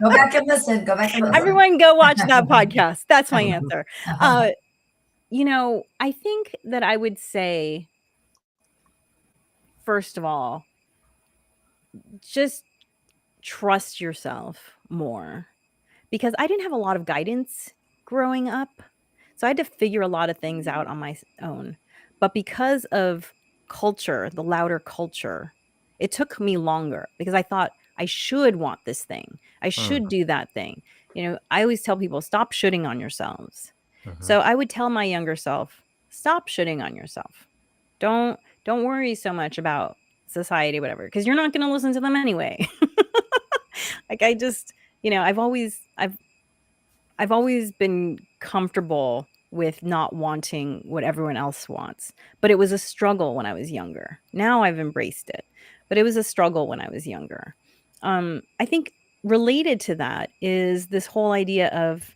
back and listen. Everyone go watch that podcast. That's my answer. I think that I would say, first of all, just trust yourself more, because I didn't have a lot of guidance growing up. So I had to figure a lot of things out on my own. But because of culture, the louder culture, it took me longer, because I thought I should want this thing. I should do that thing. I always tell people, stop shooting on yourselves. So I would tell my younger self, stop shooting on yourself. Don't worry so much about society, whatever, because you're not going to listen to them anyway. Like I just, I've always been comfortable with not wanting what everyone else wants. But it was a struggle when I was younger. Now I've embraced it, but it was a struggle when I was younger. I think related to that is this whole idea of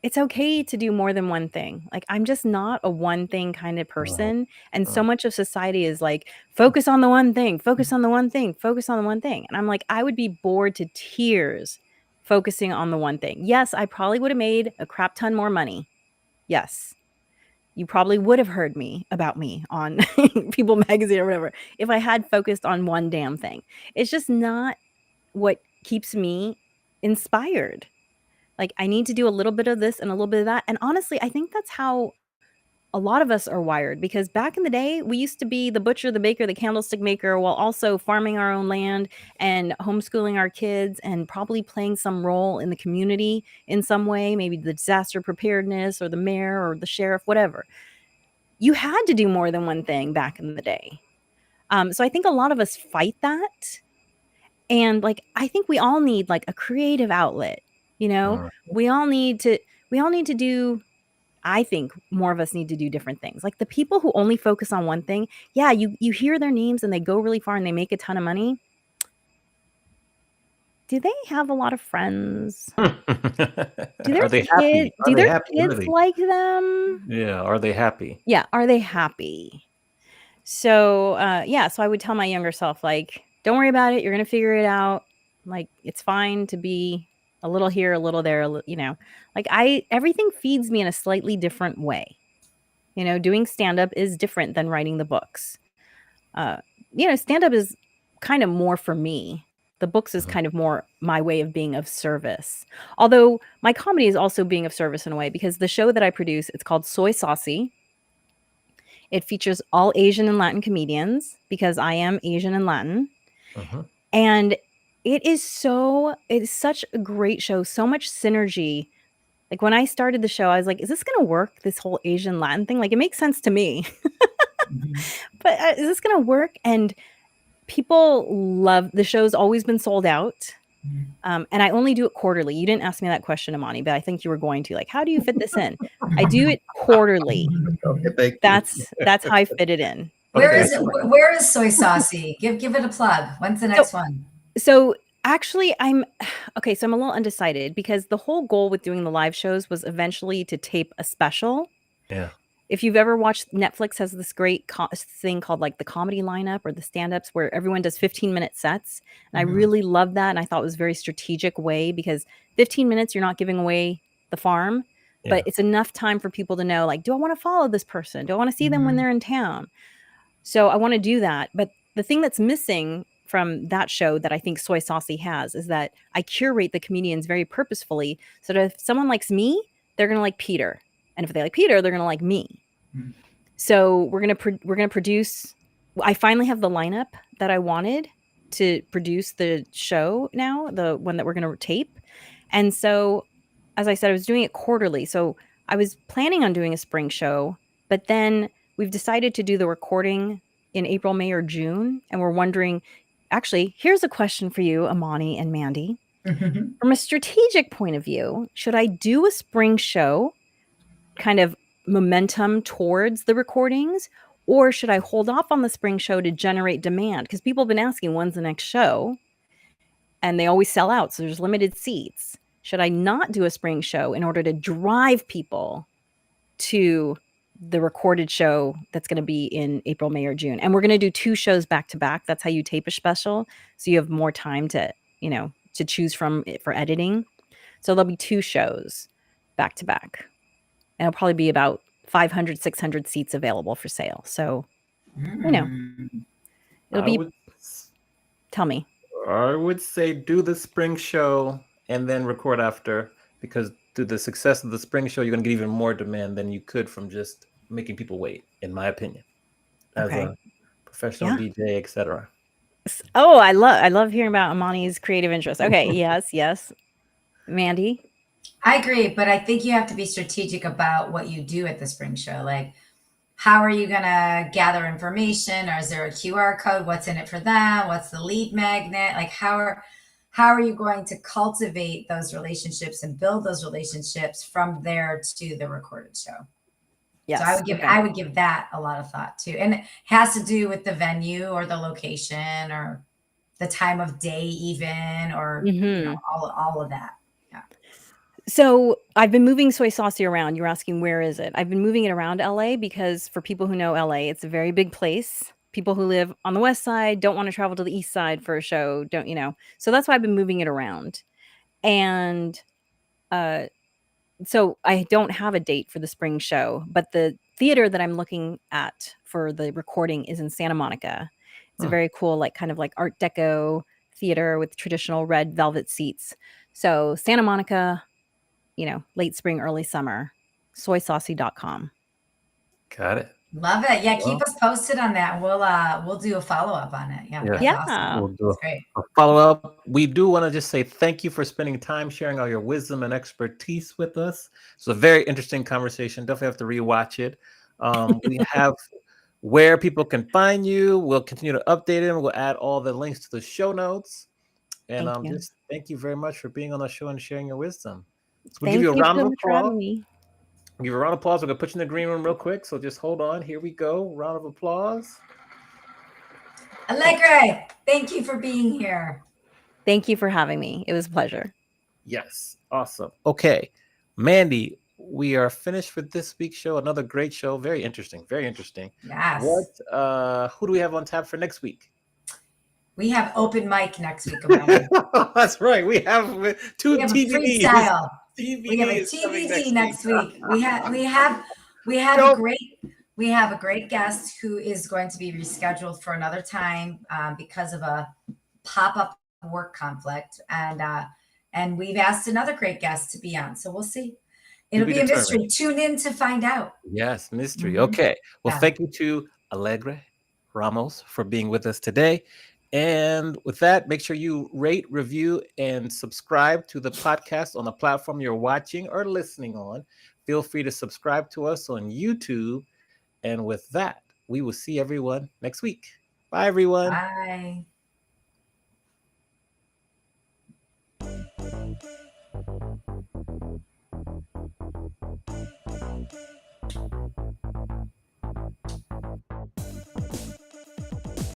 it's okay to do more than one thing. Like, I'm just not a one thing kind of person. And so much of society is like, focus on the one thing, focus on the one thing, focus on the one thing. And I'm like, I would be bored to tears focusing on the one thing. Yes, I probably would have made a crap ton more money. Yes. You probably would have heard about me on People Magazine or whatever if I had focused on one damn thing. It's just not what keeps me inspired. Like, I need to do a little bit of this and a little bit of that. And honestly, I think that's how a lot of us are wired, because back in the day, we used to be the butcher, the baker, the candlestick maker, while also farming our own land and homeschooling our kids and probably playing some role in the community in some way, maybe the disaster preparedness or the mayor or the sheriff, whatever. You had to do more than one thing back in the day. So I think a lot of us fight that. And like, I think we all need like a creative outlet, you know, we all need to do, I think more of us need to do different things. Like the people who only focus on one thing. Yeah. You hear their names and they go really far and they make a ton of money. Do they have a lot of friends? Are they happy? Do their kids like them? Yeah. Are they happy? Yeah. Are they happy? So, so I would tell my younger self, like, don't worry about it. You're going to figure it out. Like, it's fine to be a little here, a little there, you know, like everything feeds me in a slightly different way. You know, doing stand-up is different than writing the books. You know, stand-up is kind of more for me. The books is kind of more my way of being of service. Although my comedy is also being of service in a way, because the show that I produce, it's called Soy Saucy. It features all Asian and Latin comedians because I am Asian and Latin. And it's such a great show, so much synergy. Like when I started the show, I was like, is this going to work? This whole Asian Latin thing? Like, it makes sense to me, but is this going to work? And people love the show's always been sold out. And I only do it quarterly. You didn't ask me that question, Amani, but I think you were going to. Like, how do you fit this in? I do it quarterly. That's how I fit it in. Where is it? Where is Soy Saucy? Give it a plug. When's the next one? So actually, I'm a little undecided, because the whole goal with doing the live shows was eventually to tape a special. Yeah. If you've ever watched, Netflix has this great thing called like the comedy lineup or the stand-ups, where everyone does 15-minute sets. And I really loved that. And I thought it was a very strategic way, because 15 minutes, you're not giving away the farm, but it's enough time for people to know, like, do I want to follow this person? Do I want to see them when they're in town? So I want to do that. But the thing that's missing from that show that I think Soy Saucy has is that I curate the comedians very purposefully, so that if someone likes me, they're going to like Peter. And if they like Peter, they're going to like me. So we're going to produce. I finally have the lineup that I wanted to produce the show now, the one that we're going to tape. And so, as I said, I was doing it quarterly. So I was planning on doing a spring show, but then we've decided to do the recording in April, May, or June. And we're wondering, actually, here's a question for you, Amani and Mandy. From a strategic point of view, should I do a spring show, kind of momentum towards the recordings, or should I hold off on the spring show to generate demand? Because people have been asking, when's the next show? And they always sell out, so there's limited seats. Should I not do a spring show in order to drive people to the recorded show that's going to be in April, May, or June? And we're going to do 2 shows back to back. That's how you tape a special. So you have more time to choose from for editing. So there'll be 2 shows back to back. And it'll probably be about 500, 600 seats available for sale. So, it'll be, tell me. I would say do the spring show and then record after, because through the success of the spring show, you're going to get even more demand than you could from just making people wait, in my opinion, as a professional DJ, etc. Oh, I love hearing about Amani's creative interests. Okay. Yes. Mandy? I agree, but I think you have to be strategic about what you do at the spring show. Like, how are you going to gather information? Or is there a QR code? What's in it for them? What's the lead magnet? Like, how are you going to cultivate those relationships and build those relationships from there to the recorded show? Yes. So I would give that a lot of thought too. And it has to do with the venue or the location or the time of day even, or all of that. Yeah. So I've been moving Soy Saucy around. You're asking where is it? I've been moving it around LA because for people who know LA, it's a very big place. People who live on the west side don't want to travel to the east side for a show, don't you know? So that's why I've been moving it around. And so I don't have a date for the spring show, but the theater that I'm looking at for the recording is in Santa Monica. It's a very cool, like kind of like Art Deco theater with traditional red velvet seats. So Santa Monica, late spring, early summer, soysaucy.com. Got it. Love it. Yeah, keep us posted on that. We'll do a follow-up on it. Yeah, that's awesome. We'll do That's great. a follow-up. We do want to just say thank you for spending time sharing all your wisdom and expertise with us. It's a very interesting conversation. Definitely have to rewatch it. We have where people can find you. We'll continue to update it. We'll add all the links to the show notes. And just thank you very much for being on the show and sharing your wisdom. So we'll give you a round of applause. Give you a round of applause. We're going to put you in the green room real quick. So just hold on. Here we go. Round of applause. Alegre, thank you for being here. Thank you for having me. It was a pleasure. Yes. Awesome. Okay. Mandy, we are finished for this week's show. Another great show. Very interesting. Very interesting. Yes. Who do we have on tap for next week? We have open mic next week. That's right. We have two TVDs. Freestyle. We have a TVD next week. We have a great guest who is going to be rescheduled for another time because of a pop-up work conflict, and we've asked another great guest to be on. So we'll see. It'll be a mystery. Tune in to find out. Yes, mystery. Okay. Well, thank you to Alegre Ramos for being with us today. And with that, make sure you rate, review, and subscribe to the podcast on the platform you're watching or listening on. Feel free to subscribe to us on YouTube. And with that, we will see everyone next week. Bye, everyone. Bye.